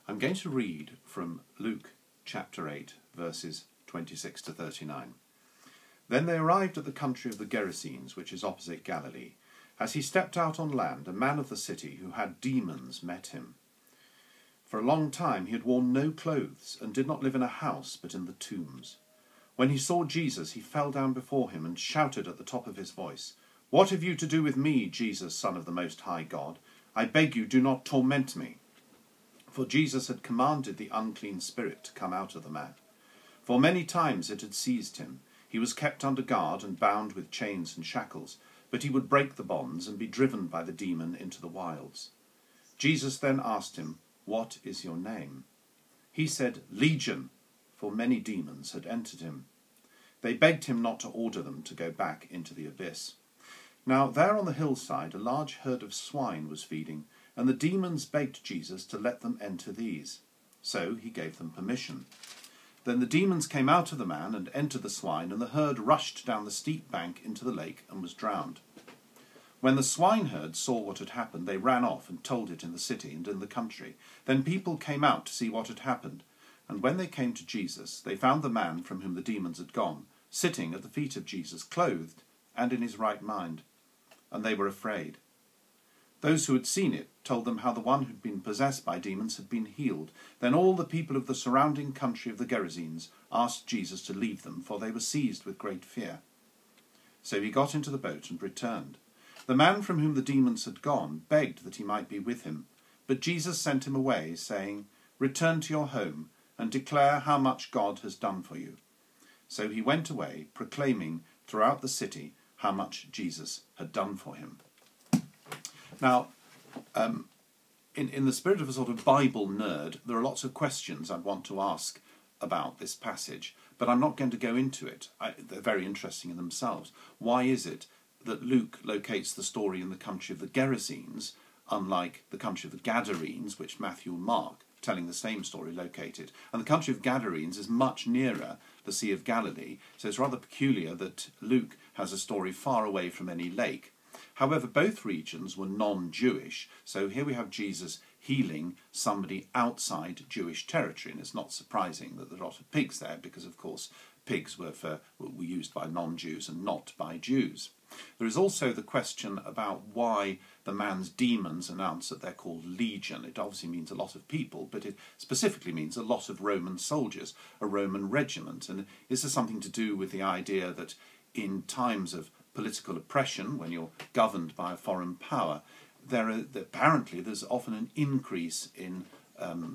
I'm going to read from Luke chapter 8, verses 26 to 39. Then they arrived at the country of the Gerasenes, which is opposite Galilee. As he stepped out on land, a man of the city who had demons met him. For a long time he had worn no clothes and did not live in a house but in the tombs. When he saw Jesus, he fell down before him and shouted at the top of his voice, "What have you to do with me, Jesus, Son of the Most High God? I beg you, do not torment me." For Jesus had commanded the unclean spirit to come out of the man. For many times it had seized him. He was kept under guard and bound with chains and shackles, but he would break the bonds and be driven by the demon into the wilds. Jesus then asked him, "What is your name?" He said, "Legion," for many demons had entered him. They begged him not to order them to go back into the abyss. Now there on the hillside a large herd of swine was feeding, and the demons begged Jesus to let them enter these. So he gave them permission. Then the demons came out of the man and entered the swine, and the herd rushed down the steep bank into the lake and was drowned. When the swineherd saw what had happened, they ran off and told it in the city and in the country. Then people came out to see what had happened, and when they came to Jesus, they found the man from whom the demons had gone, sitting at the feet of Jesus, clothed and in his right mind, and they were afraid. Those who had seen it told them how the one who had been possessed by demons had been healed. Then all the people of the surrounding country of the Gerasenes asked Jesus to leave them, for they were seized with great fear. So he got into the boat and returned. The man from whom the demons had gone begged that he might be with him, but Jesus sent him away, saying, "Return to your home and declare how much God has done for you." So he went away, proclaiming throughout the city how much Jesus had done for him. Now, in the spirit of a sort of Bible nerd, there are lots of questions I'd want to ask about this passage, but I'm not going to go into it. They're very interesting in themselves. Why is it that Luke locates the story in the country of the Gerasenes, unlike the country of the Gadarenes, which Matthew and Mark, telling the same story, located? And the country of Gadarenes is much nearer the Sea of Galilee, so it's rather peculiar that Luke has a story far away from any lake. However, both regions were non-Jewish, so here we have Jesus healing somebody outside Jewish territory, and it's not surprising that there are a lot of pigs there, because of course pigs were used by non-Jews and not by Jews. There is also the question about why the man's demons announce that they're called legion. It obviously means a lot of people, but it specifically means a lot of Roman soldiers, a Roman regiment. And is there something to do with the idea that in times of political oppression, when you're governed by a foreign power, apparently there's often an increase in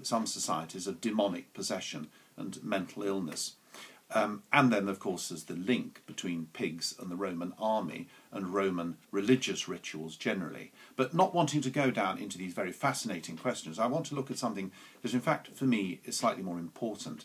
some societies of demonic possession and mental illness. And then, of course, there's the link between pigs and the Roman army and Roman religious rituals generally. But not wanting to go down into these very fascinating questions, I want to look at something that, in fact, for me, is slightly more important.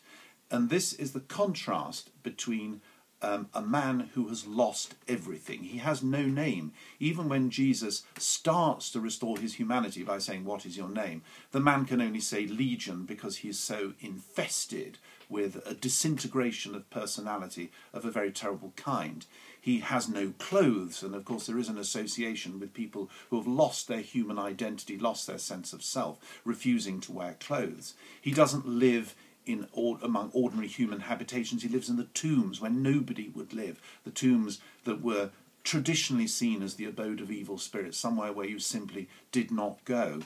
And this is the contrast between a man who has lost everything. He has no name. Even when Jesus starts to restore his humanity by saying, "What is your name?" the man can only say Legion because he is so infested with a disintegration of personality of a very terrible kind. He has no clothes, and of course there is an association with people who have lost their human identity, lost their sense of self, refusing to wear clothes. He doesn't live among ordinary human habitations. He lives in the tombs where nobody would live, the tombs that were traditionally seen as the abode of evil spirits, somewhere where you simply did not go.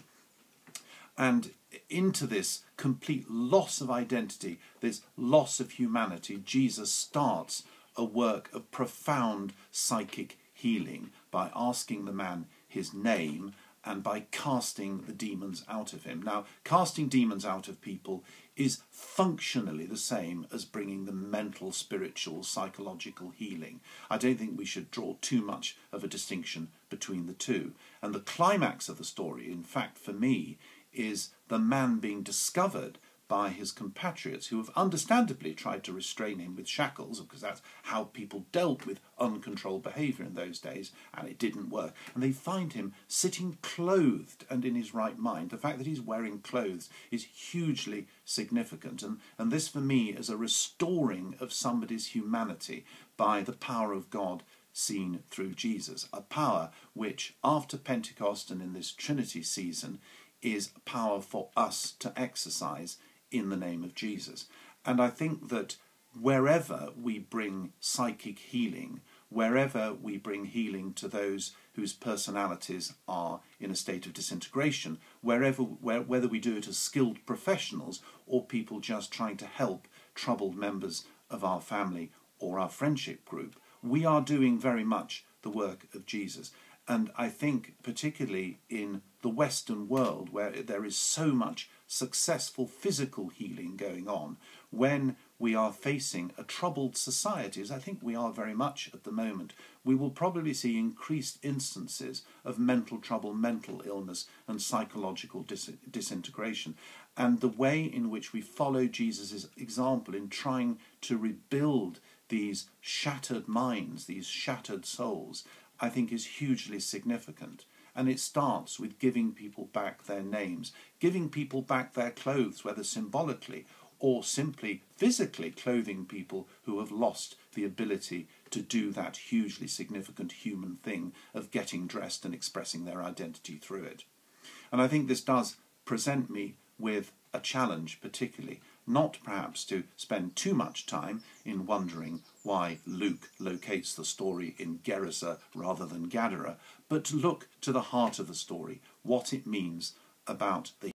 And into this complete loss of identity, this loss of humanity, Jesus starts a work of profound psychic healing by asking the man his name and by casting the demons out of him. Now, casting demons out of people is functionally the same as bringing the mental, spiritual, psychological healing. I don't think we should draw too much of a distinction between the two. And the climax of the story, in fact, for me, is the man being discovered by his compatriots, who have understandably tried to restrain him with shackles, because that's how people dealt with uncontrolled behaviour in those days, and it didn't work. And they find him sitting clothed and in his right mind. The fact that he's wearing clothes is hugely significant, and this for me is a restoring of somebody's humanity by the power of God seen through Jesus, a power which after Pentecost and in this Trinity season is power for us to exercise in the name of Jesus. And I think that wherever we bring psychic healing, wherever we bring healing to those whose personalities are in a state of disintegration, whether we do it as skilled professionals or people just trying to help troubled members of our family or our friendship group, we are doing very much the work of Jesus. And I think particularly in the Western world, where there is so much successful physical healing going on, when we are facing a troubled society, as I think we are very much at the moment, we will probably see increased instances of mental trouble, mental illness and psychological disintegration. And the way in which we follow Jesus' example in trying to rebuild these shattered minds, these shattered souls, I think is hugely significant. And it starts with giving people back their names, giving people back their clothes, whether symbolically or simply physically clothing people who have lost the ability to do that hugely significant human thing of getting dressed and expressing their identity through it. And I think this does present me with a challenge, particularly, not perhaps to spend too much time in wondering why Luke locates the story in Gerasa rather than Gadara, but to look to the heart of the story, what it means about the